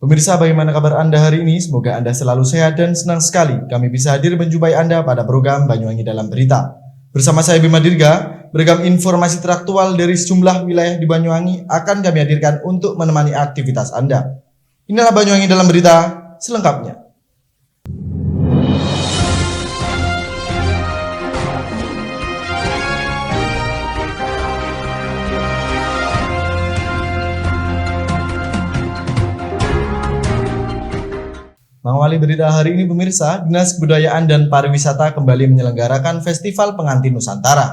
Pemirsa, bagaimana kabar Anda hari ini? Semoga Anda selalu sehat dan senang sekali kami bisa hadir menjumpai Anda pada program Banyuwangi Dalam Berita. Bersama saya Bima Dirga, beragam informasi teraktual dari sejumlah wilayah di Banyuwangi akan kami hadirkan untuk menemani aktivitas Anda. Inilah Banyuwangi Dalam Berita selengkapnya. Mengawali berita hari ini pemirsa, Dinas Kebudayaan dan Pariwisata kembali menyelenggarakan Festival Pengantin Nusantara.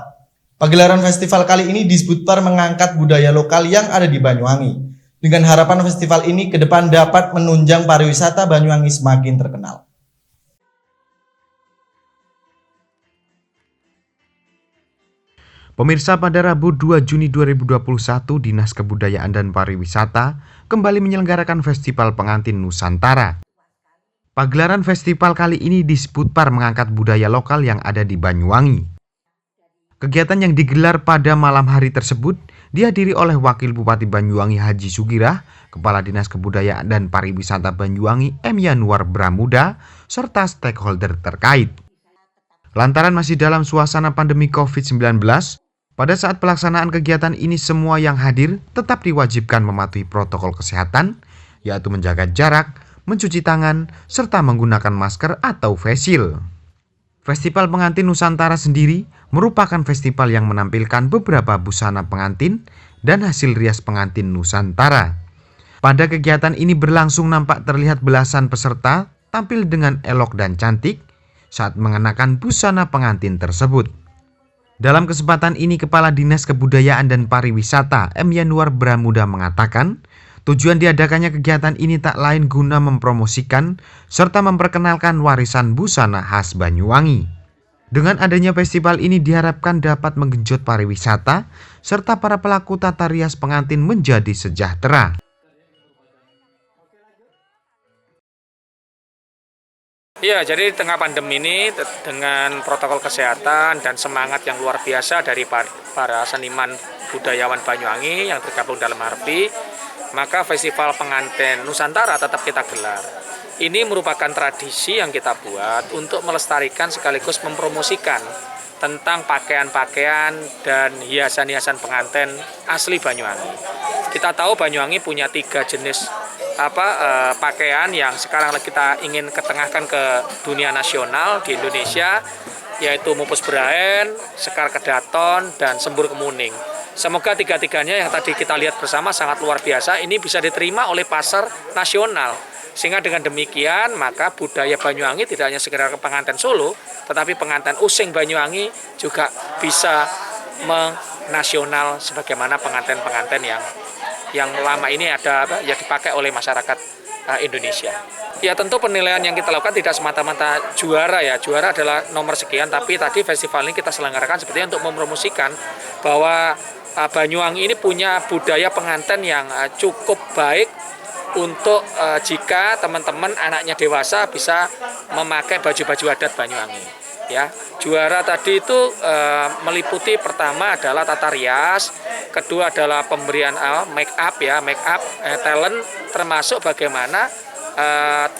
Pagelaran festival kali ini Disbudpar mengangkat budaya lokal yang ada di Banyuwangi. Dengan harapan festival ini ke depan dapat menunjang pariwisata Banyuwangi semakin terkenal. Pemirsa, pada Rabu 2 Juni 2021, Dinas Kebudayaan dan Pariwisata kembali menyelenggarakan Festival Pengantin Nusantara. Pagelaran festival kali ini Disbudpar mengangkat budaya lokal yang ada di Banyuwangi. Kegiatan yang digelar pada malam hari tersebut dihadiri oleh Wakil Bupati Banyuwangi Haji Sugirah, Kepala Dinas Kebudayaan dan Pariwisata Banyuwangi M. Yanuar Bramuda, serta stakeholder terkait. Lantaran masih dalam suasana pandemi COVID-19, pada saat pelaksanaan kegiatan ini semua yang hadir tetap diwajibkan mematuhi protokol kesehatan, yaitu menjaga jarak, mencuci tangan, serta menggunakan masker atau face shield. Festival Pengantin Nusantara sendiri merupakan festival yang menampilkan beberapa busana pengantin dan hasil rias pengantin Nusantara. Pada kegiatan ini berlangsung nampak terlihat belasan peserta tampil dengan elok dan cantik saat mengenakan busana pengantin tersebut. Dalam kesempatan ini, Kepala Dinas Kebudayaan dan Pariwisata M. Yanuar Bramuda mengatakan, tujuan diadakannya kegiatan ini tak lain guna mempromosikan serta memperkenalkan warisan busana khas Banyuwangi. Dengan adanya festival ini diharapkan dapat menggenjot pariwisata serta para pelaku tata rias pengantin menjadi sejahtera. Ya, jadi di tengah pandemi ini dengan protokol kesehatan dan semangat yang luar biasa dari para seniman budayawan Banyuwangi yang tergabung dalam HARPI, maka Festival Pengantin Nusantara tetap kita gelar. Ini merupakan tradisi yang kita buat untuk melestarikan sekaligus mempromosikan tentang pakaian-pakaian dan hiasan-hiasan pengantin asli Banyuwangi. Kita tahu Banyuwangi punya 3 jenis pakaian yang sekarang kita ingin ketengahkan ke dunia nasional di Indonesia, yaitu Mupus Brahen, Sekar Kedaton, dan Sembur Kemuning. Semoga tiga-tiganya yang tadi kita lihat bersama sangat luar biasa ini bisa diterima oleh pasar nasional. Sehingga dengan demikian maka budaya Banyuwangi tidak hanya sekedar pengantin Solo, tetapi pengantin Using Banyuwangi juga bisa menasional sebagaimana pengantin-pengantin yang lama ini ada yang dipakai oleh masyarakat Indonesia. Ya, tentu penilaian yang kita lakukan tidak semata-mata juara ya. Juara adalah nomor sekian, tapi tadi festival ini kita selenggarakan sepertinya untuk mempromosikan bahwa Banyuwangi ini punya budaya pengantin yang cukup baik untuk jika teman-teman anaknya dewasa bisa memakai baju-baju adat Banyuwangi. Ya, juara tadi itu meliputi pertama adalah tata rias, kedua adalah pemberian make up talent, termasuk bagaimana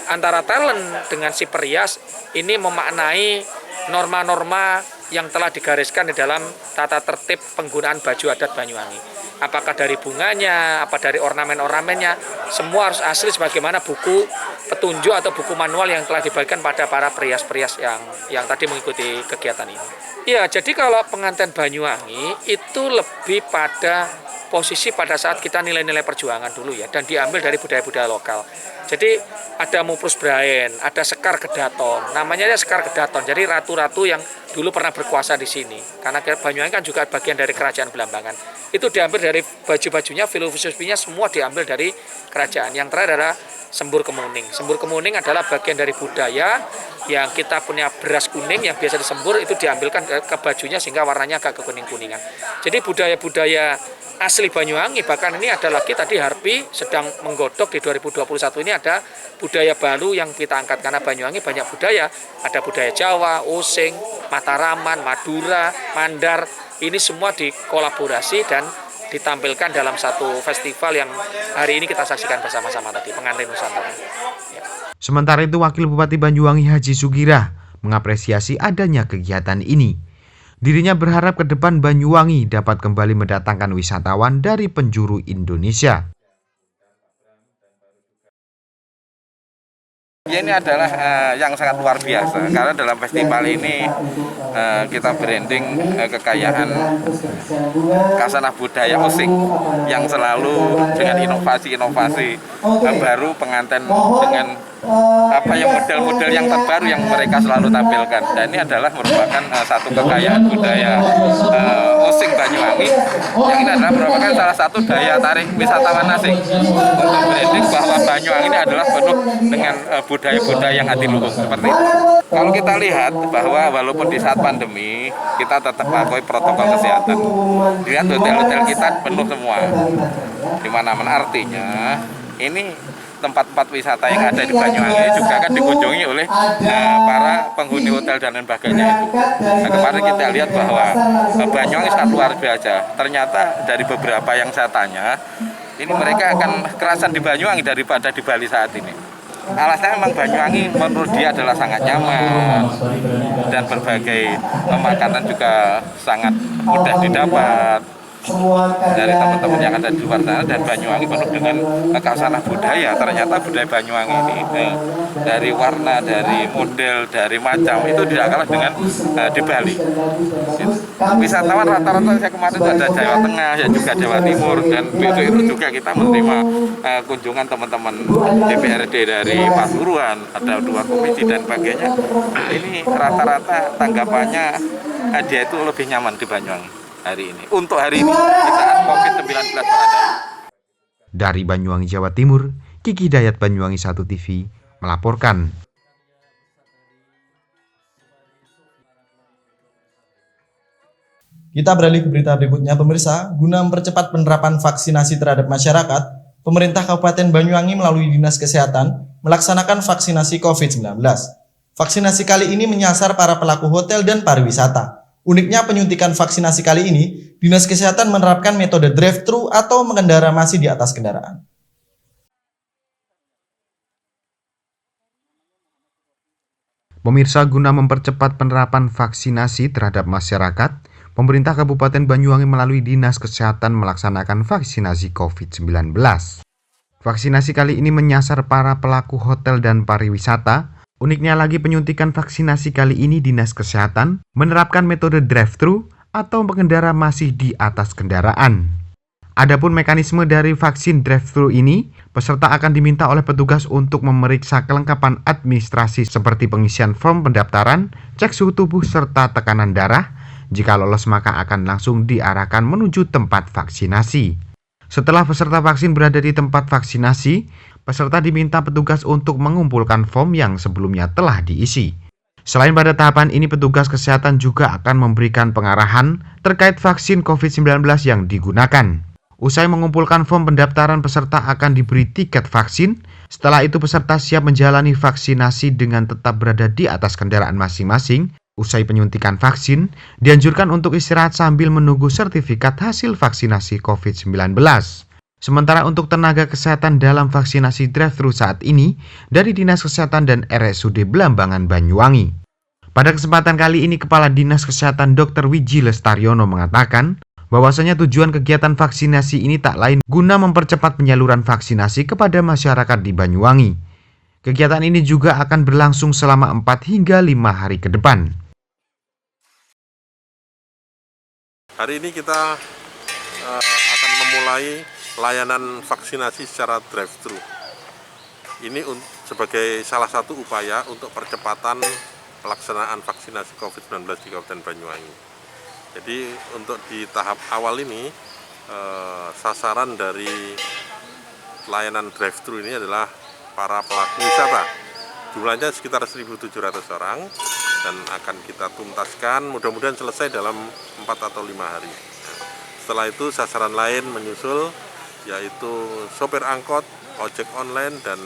antara talent dengan si perias ini memaknai norma-norma yang telah digariskan di dalam tata tertib penggunaan baju adat Banyuwangi. Apakah dari bunganya, apa dari ornamen-ornamennya, semua harus asli sebagaimana buku petunjuk atau buku manual yang telah dibagikan pada para perias-perias yang tadi mengikuti kegiatan ini. Ya, jadi kalau pengantin Banyuwangi itu lebih pada posisi pada saat kita nilai-nilai perjuangan dulu ya, dan diambil dari budaya-budaya lokal. Jadi ada Mupus Brahen, ada Sekar Kedaton, namanya Sekar Kedaton. Jadi ratu-ratu yang dulu pernah berkuasa di sini. Karena Banyuwangi kan juga bagian dari kerajaan Belambangan. Itu diambil dari baju-bajunya, filosofinya semua diambil dari kerajaan. Yang terakhir adalah Sembur Kemuning. Sembur Kemuning adalah bagian dari budaya yang kita punya beras kuning yang biasa disembur, itu diambilkan ke bajunya sehingga warnanya agak kekuning-kuningan. Jadi budaya-budaya asli Banyuwangi, bahkan ini ada lagi tadi HARPI sedang menggodok di 2021 ini ada budaya baru yang kita angkat karena Banyuwangi banyak budaya, ada budaya Jawa, Osing, Mataraman, Madura, Mandar, ini semua dikolaborasi dan ditampilkan dalam satu festival yang hari ini kita saksikan bersama-sama tadi, Pengantin Nusantara. Ya. Sementara itu, Wakil Bupati Banyuwangi Haji Sugirah mengapresiasi adanya kegiatan ini. Dirinya berharap ke depan Banyuwangi dapat kembali mendatangkan wisatawan dari penjuru Indonesia. Ya, ini adalah yang sangat luar biasa karena dalam festival ini kita branding kekayaan kasanah budaya Osing yang selalu dengan inovasi-inovasi baru pengantin dengan yang model-model yang terbaru yang mereka selalu tampilkan. Dan ini adalah merupakan satu kekayaan budaya Osing Banyuwangi yang ini adalah merupakan salah satu daya tarik wisatawan asing untuk branding bahwa Banyuwangi ini adalah penuh dengan budaya-budaya yang adiluhung seperti itu. Kalau kita lihat bahwa walaupun di saat pandemi kita tetap mengakui protokol kesehatan. Lihat hotel-hotel kita penuh semua. Di mana-mana artinya ini tempat-tempat wisata yang ada di Banyuwangi juga akan dikunjungi oleh para penghuni hotel dan sebagainya itu. Nah, kemarin kita lihat bahwa Banyuwangi sangat luar biasa. Ternyata dari beberapa yang saya tanya, ini mereka akan kerasan di Banyuwangi daripada di Bali saat ini. Alasannya memang Banyuwangi menurut dia adalah sangat nyaman dan berbagai makanan juga sangat mudah didapat dari teman-teman yang ada di luar sana, dan Banyuwangi penuh dengan kasanah budaya. Ternyata budaya Banyuwangi ini dari warna, dari model, dari macam itu tidak kalah dengan di Bali. Wisatawan rata-rata saya kemarin itu ada Jawa Tengah, ya juga Jawa Timur, dan besok itu juga kita menerima kunjungan teman-teman DPRD dari Pasuruan, ada 2 komisi dan sebagainya. Ini rata-rata tanggapannya dia itu lebih nyaman di Banyuwangi hari ini. Untuk hari ini di saat COVID-19 berada. Dari Banyuwangi, Jawa Timur, Kiki Dayat, Banyuwangi 1 TV melaporkan. Kita beralih ke berita berikutnya, pemirsa. Guna mempercepat penerapan vaksinasi terhadap masyarakat, pemerintah Kabupaten Banyuwangi melalui Dinas Kesehatan melaksanakan vaksinasi COVID-19. Vaksinasi kali ini menyasar para pelaku hotel dan pariwisata. Uniknya penyuntikan vaksinasi kali ini, Dinas Kesehatan menerapkan metode drive-thru atau mengendara masih di atas kendaraan. Pemirsa, guna mempercepat penerapan vaksinasi terhadap masyarakat, pemerintah Kabupaten Banyuwangi melalui Dinas Kesehatan melaksanakan vaksinasi COVID-19. Vaksinasi kali ini menyasar para pelaku hotel dan pariwisata. Uniknya lagi, penyuntikan vaksinasi kali ini Dinas Kesehatan menerapkan metode drive-thru atau pengendara masih di atas kendaraan. Adapun mekanisme dari vaksin drive-thru ini, peserta akan diminta oleh petugas untuk memeriksa kelengkapan administrasi seperti pengisian form pendaftaran, cek suhu tubuh serta tekanan darah. Jika lolos maka akan langsung diarahkan menuju tempat vaksinasi. Setelah peserta vaksin berada di tempat vaksinasi, peserta diminta petugas untuk mengumpulkan form yang sebelumnya telah diisi. Selain pada tahapan ini, petugas kesehatan juga akan memberikan pengarahan terkait vaksin COVID-19 yang digunakan. Usai mengumpulkan form pendaftaran, peserta akan diberi tiket vaksin. Setelah itu peserta siap menjalani vaksinasi dengan tetap berada di atas kendaraan masing-masing. Usai penyuntikan vaksin, dianjurkan untuk istirahat sambil menunggu sertifikat hasil vaksinasi COVID-19. Sementara untuk tenaga kesehatan dalam vaksinasi drive-thru saat ini dari Dinas Kesehatan dan RSUD Belambangan Banyuwangi. Pada kesempatan kali ini, Kepala Dinas Kesehatan Dr. Wiji Lestaryono mengatakan bahwasanya tujuan kegiatan vaksinasi ini tak lain guna mempercepat penyaluran vaksinasi kepada masyarakat di Banyuwangi. Kegiatan ini juga akan berlangsung selama 4 hingga 5 hari ke depan. Hari ini kita akan memulai layanan vaksinasi secara drive-thru. Ini sebagai salah satu upaya untuk percepatan pelaksanaan vaksinasi COVID-19 di Kabupaten Banyuwangi. Jadi untuk di tahap awal ini, sasaran dari layanan drive-thru ini adalah para pelaku wisata. Jumlahnya sekitar 1.700 orang dan akan kita tuntaskan, mudah-mudahan selesai dalam 4 atau 5 hari. Setelah itu sasaran lain menyusul, yaitu sopir angkot, ojek online, dan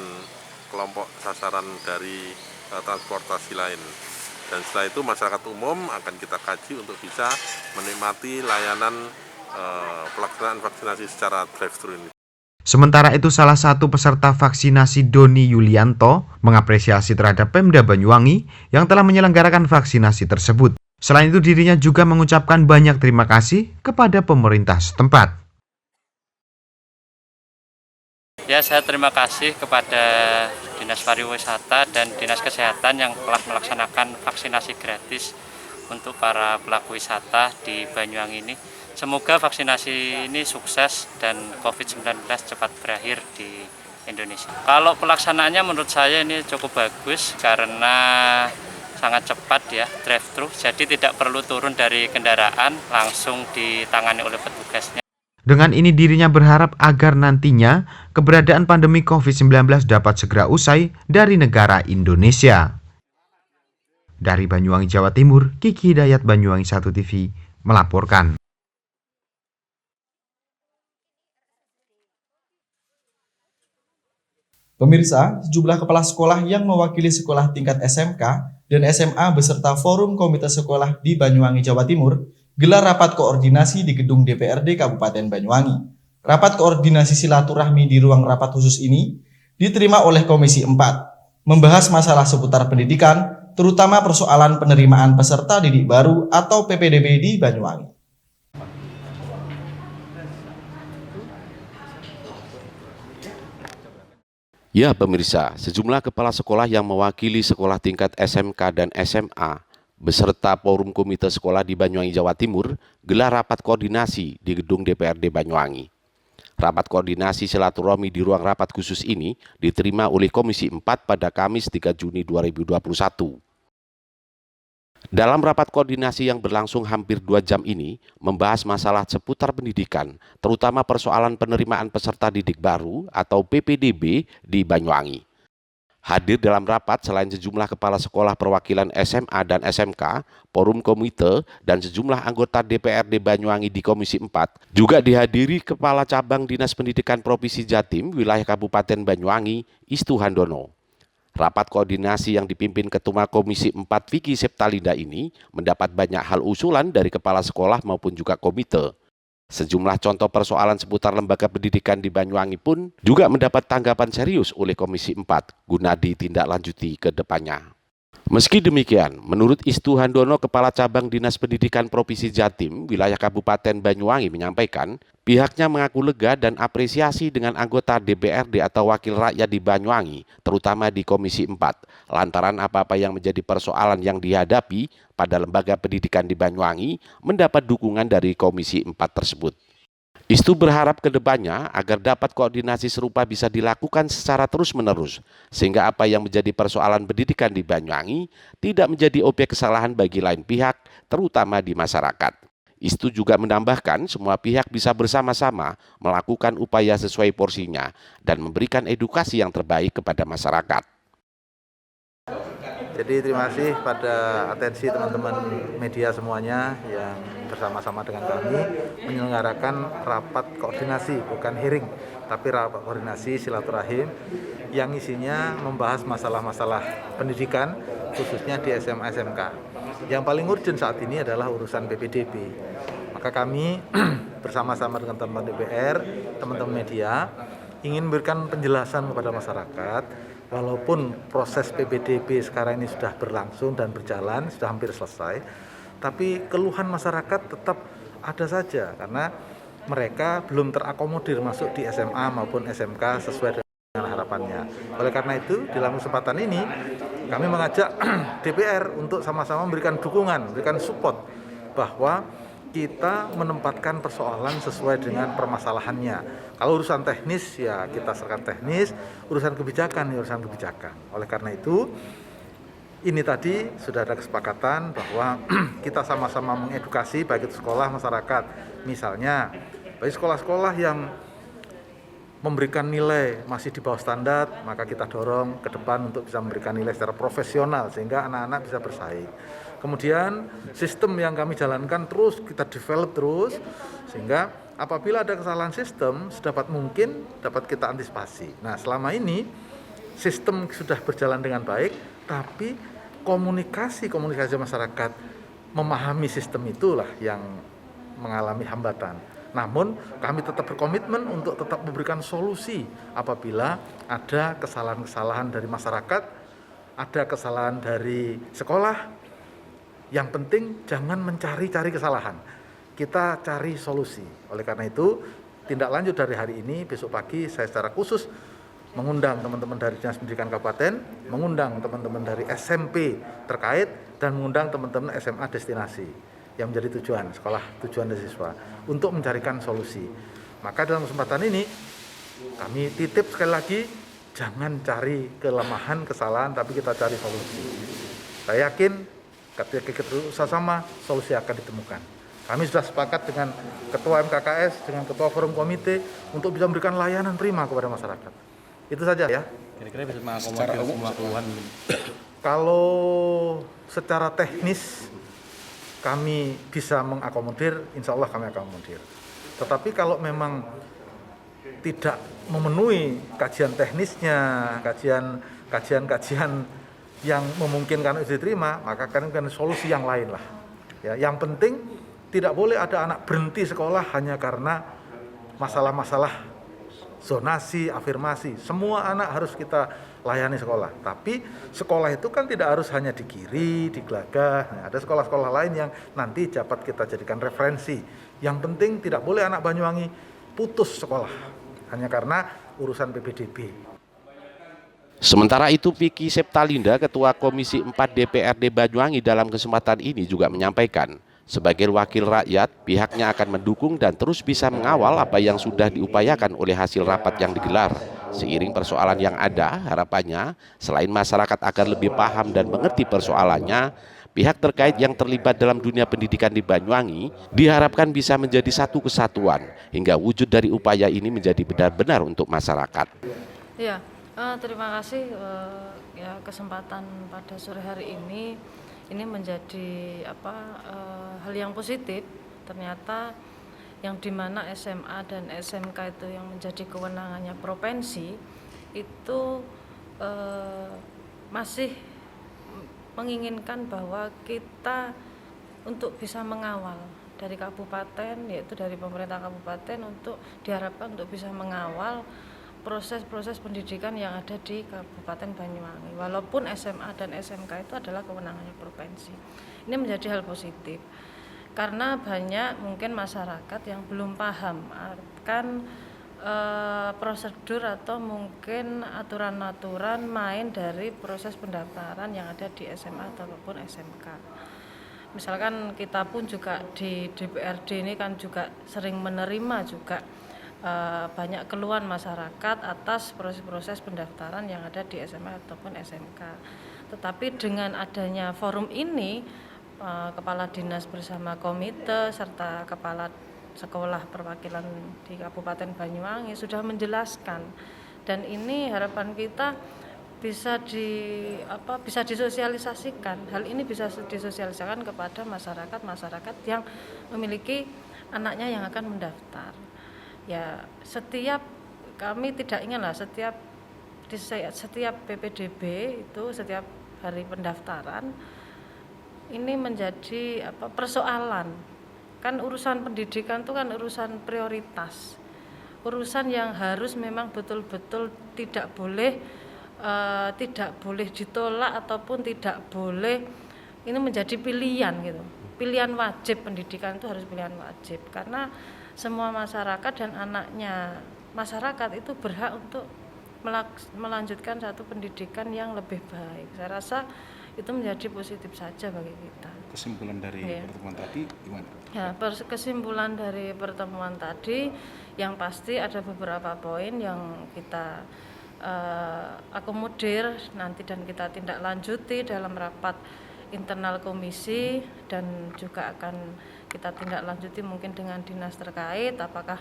kelompok sasaran dari transportasi lain. Dan setelah itu masyarakat umum akan kita kaji untuk bisa menikmati layanan pelaksanaan vaksinasi secara drive-thru ini. Sementara itu, salah satu peserta vaksinasi Doni Yulianto mengapresiasi terhadap Pemda Banyuwangi yang telah menyelenggarakan vaksinasi tersebut. Selain itu, dirinya juga mengucapkan banyak terima kasih kepada pemerintah setempat. Ya, saya terima kasih kepada Dinas Pariwisata dan Dinas Kesehatan yang telah melaksanakan vaksinasi gratis untuk para pelaku wisata di Banyuwangi ini. Semoga vaksinasi ini sukses dan COVID-19 cepat berakhir di Indonesia. Kalau pelaksanaannya menurut saya ini cukup bagus karena sangat cepat ya, drive-thru. Jadi tidak perlu turun dari kendaraan, langsung ditangani oleh petugasnya. Dengan ini dirinya berharap agar nantinya keberadaan pandemi COVID-19 dapat segera usai dari negara Indonesia. Dari Banyuwangi, Jawa Timur, Kiki Hidayat, Banyuwangi 1 TV melaporkan. Pemirsa, sejumlah kepala sekolah yang mewakili sekolah tingkat SMK dan SMA beserta Forum Komite Sekolah di Banyuwangi, Jawa Timur gelar rapat koordinasi di gedung DPRD Kabupaten Banyuwangi. Rapat koordinasi silaturahmi di ruang rapat khusus ini diterima oleh Komisi 4, membahas masalah seputar pendidikan, terutama persoalan penerimaan peserta didik baru atau PPDB di Banyuwangi. Ya pemirsa, sejumlah kepala sekolah yang mewakili sekolah tingkat SMK dan SMA beserta Forum Komite Sekolah di Banyuwangi, Jawa Timur gelar rapat koordinasi di gedung DPRD Banyuwangi. Rapat koordinasi silaturahmi di ruang rapat khusus ini diterima oleh Komisi 4 pada Kamis 3 Juni 2021. Dalam rapat koordinasi yang berlangsung hampir 2 jam ini, membahas masalah seputar pendidikan, terutama persoalan penerimaan peserta didik baru atau PPDB di Banyuwangi. Hadir dalam rapat selain sejumlah kepala sekolah perwakilan SMA dan SMK, Forum Komite, dan sejumlah anggota DPRD Banyuwangi di Komisi 4, juga dihadiri Kepala Cabang Dinas Pendidikan Provinsi Jatim, wilayah Kabupaten Banyuwangi, Istu Handono. Rapat koordinasi yang dipimpin Ketua Komisi 4 Vicky Septalinda ini mendapat banyak hal usulan dari kepala sekolah maupun juga komite. Sejumlah contoh persoalan seputar lembaga pendidikan di Banyuwangi pun juga mendapat tanggapan serius oleh Komisi 4 guna ditindaklanjuti ke depannya. Meski demikian, menurut Istu Handono, Kepala Cabang Dinas Pendidikan Provinsi Jatim, wilayah Kabupaten Banyuwangi menyampaikan, pihaknya mengaku lega dan apresiasi dengan anggota DPRD atau wakil rakyat di Banyuwangi, terutama di Komisi 4, lantaran apa-apa yang menjadi persoalan yang dihadapi pada lembaga pendidikan di Banyuwangi mendapat dukungan dari Komisi 4 tersebut. Istu berharap ke depannya agar dapat koordinasi serupa bisa dilakukan secara terus-menerus, sehingga apa yang menjadi persoalan pendidikan di Banyuwangi tidak menjadi objek kesalahan bagi lain pihak, terutama di masyarakat. Istu juga menambahkan semua pihak bisa bersama-sama melakukan upaya sesuai porsinya dan memberikan edukasi yang terbaik kepada masyarakat. Jadi terima kasih pada atensi teman-teman media semuanya yang bersama-sama dengan kami menyelenggarakan rapat koordinasi, bukan hearing, tapi rapat koordinasi silaturahim yang isinya membahas masalah-masalah pendidikan khususnya di SMA SMK. Yang paling urgent saat ini adalah urusan PPDB. Maka kami bersama-sama dengan teman-teman DPR, teman-teman media ingin memberikan penjelasan kepada masyarakat. Walaupun proses PPDB sekarang ini sudah berlangsung dan berjalan, sudah hampir selesai, tapi keluhan masyarakat tetap ada saja karena mereka belum terakomodir masuk di SMA maupun SMK sesuai dengan harapannya. Oleh karena itu, dalam kesempatan ini kami mengajak DPR untuk sama-sama memberikan dukungan, memberikan support bahwa kita menempatkan persoalan sesuai dengan permasalahannya. Kalau urusan teknis ya kita serahkan teknis, urusan kebijakan ya urusan kebijakan. Oleh karena itu, ini tadi sudah ada kesepakatan bahwa kita sama-sama mengedukasi baik itu sekolah, masyarakat. Misalnya, bagi sekolah-sekolah yang memberikan nilai masih di bawah standar, maka kita dorong ke depan untuk bisa memberikan nilai secara profesional sehingga anak-anak bisa bersaing. Kemudian sistem yang kami jalankan terus kita develop terus sehingga apabila ada kesalahan sistem sedapat mungkin dapat kita antisipasi. Nah, selama ini sistem sudah berjalan dengan baik, tapi komunikasi masyarakat memahami sistem itulah yang mengalami hambatan. Namun kami tetap berkomitmen untuk tetap memberikan solusi apabila ada kesalahan-kesalahan dari masyarakat, ada kesalahan dari sekolah. Yang penting jangan mencari-cari kesalahan, kita cari solusi. Oleh karena itu, tindak lanjut dari hari ini, besok pagi saya secara khusus mengundang teman-teman dari Dinas Pendidikan Kabupaten, mengundang teman-teman dari SMP terkait, dan mengundang teman-teman SMA destinasi yang menjadi tujuan, sekolah tujuan dari siswa, untuk mencarikan solusi. Maka dalam kesempatan ini, kami titip sekali lagi, jangan cari kelemahan, kesalahan, tapi kita cari solusi. Saya yakin ketika kita bersama, solusi akan ditemukan. Kami sudah sepakat dengan Ketua MKKS, dengan Ketua Forum Komite, untuk bisa memberikan layanan prima kepada masyarakat. Itu saja ya. Kira-kira bisa mengakomodir semua keluhan. Kalau secara teknis kami bisa mengakomodir, insya Allah kami akomodir. Tetapi kalau memang tidak memenuhi kajian teknisnya, kajian yang memungkinkan itu diterima, maka kami akan solusi yang lain lah. Ya, yang penting tidak boleh ada anak berhenti sekolah hanya karena masalah-masalah zonasi, afirmasi. Semua anak harus kita layani sekolah. Tapi sekolah itu kan tidak harus hanya di Giri, di Glagah. Nah, ada sekolah-sekolah lain yang nanti dapat kita jadikan referensi. Yang penting tidak boleh anak Banyuwangi putus sekolah hanya karena urusan PPDB. Sementara itu, Vicky Septalinda, Ketua Komisi 4 DPRD Banyuwangi, dalam kesempatan ini juga menyampaikan, sebagai wakil rakyat, pihaknya akan mendukung dan terus bisa mengawal apa yang sudah diupayakan oleh hasil rapat yang digelar. Seiring persoalan yang ada, harapannya selain masyarakat agar lebih paham dan mengerti persoalannya, pihak terkait yang terlibat dalam dunia pendidikan di Banyuwangi diharapkan bisa menjadi satu kesatuan hingga wujud dari upaya ini menjadi benar-benar untuk masyarakat. Ya, terima kasih ya kesempatan pada sore hari ini. Ini menjadi hal yang positif. Ternyata yang dimana SMA dan SMK itu yang menjadi kewenangannya provinsi itu masih menginginkan bahwa kita untuk bisa mengawal dari kabupaten, yaitu dari pemerintah kabupaten, untuk diharapkan untuk bisa mengawal proses-proses pendidikan yang ada di Kabupaten Banyuwangi. Walaupun SMA dan SMK itu adalah kewenangannya provinsi. Ini menjadi hal positif. Karena banyak mungkin masyarakat yang belum paham akan prosedur atau mungkin aturan-aturan main dari proses pendaftaran yang ada di SMA ataupun SMK. Misalkan kita pun juga di DPRD ini kan juga sering menerima juga banyak keluhan masyarakat atas proses-proses pendaftaran yang ada di SMA ataupun SMK. Tetapi dengan adanya forum ini, Kepala Dinas bersama komite serta Kepala Sekolah Perwakilan di Kabupaten Banyuwangi sudah menjelaskan, dan ini harapan kita bisa disosialisasikan. Hal ini bisa disosialisasikan kepada masyarakat yang memiliki anaknya yang akan mendaftar. Ya, kami tidak inginlah setiap PPDB itu setiap hari pendaftaran ini menjadi persoalan. Kan urusan pendidikan itu kan urusan prioritas, urusan yang harus memang betul-betul tidak boleh ditolak ataupun tidak boleh ini menjadi pilihan gitu. Pilihan wajib, pendidikan itu harus pilihan wajib, karena semua masyarakat dan anaknya masyarakat itu berhak untuk melanjutkan satu pendidikan yang lebih baik. Saya rasa itu menjadi positif saja bagi kita. Kesimpulan dari pertemuan tadi gimana? Ya, kesimpulan dari pertemuan tadi yang pasti ada beberapa poin yang kita akomodir nanti dan kita tindak lanjuti dalam rapat internal komisi, dan juga akan kita tindak lanjuti mungkin dengan dinas terkait apakah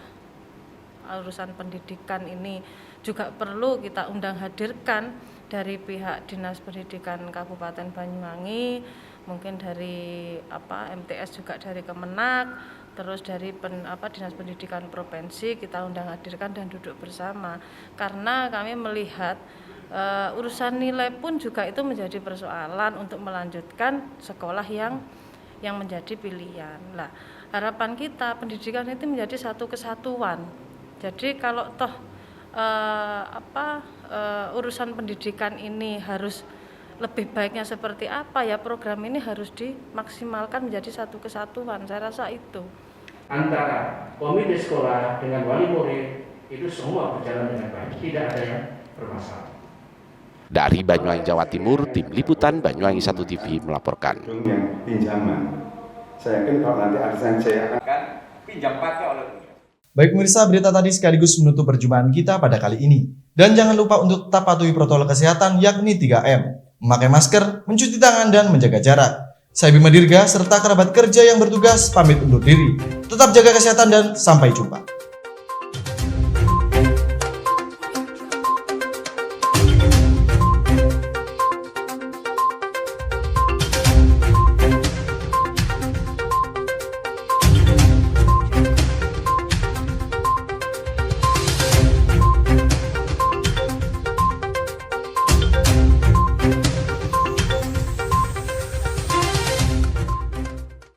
urusan pendidikan ini juga perlu kita undang hadirkan dari pihak Dinas Pendidikan Kabupaten Banyuwangi, mungkin dari MTS juga dari Kemenak, terus dari Dinas Pendidikan Provinsi kita undang hadirkan dan duduk bersama, karena kami melihat urusan nilai pun juga itu menjadi persoalan untuk melanjutkan sekolah yang menjadi pilihan. Lah, harapan kita pendidikan itu menjadi satu kesatuan. Jadi kalau toh urusan pendidikan ini harus lebih baiknya seperti apa, ya program ini harus dimaksimalkan menjadi satu kesatuan. Saya rasa itu. Antara komite sekolah dengan wali murid itu semua berjalan dengan baik, tidak ada yang bermasalah. Dari Banyuwangi, Jawa Timur, Tim Liputan Banyuwangi 1 TV melaporkan. Yang pinjaman, saya yakin kalau nanti ada yang saya akan pinjam pakai oleh. Baik pemirsa, berita tadi sekaligus menutup perjumpaan kita pada kali ini. Dan jangan lupa untuk tetap patuhi protokol kesehatan yakni 3M. Memakai masker, mencuci tangan, dan menjaga jarak. Saya Bima Dirga serta kerabat kerja yang bertugas pamit undur diri. Tetap jaga kesehatan dan sampai jumpa.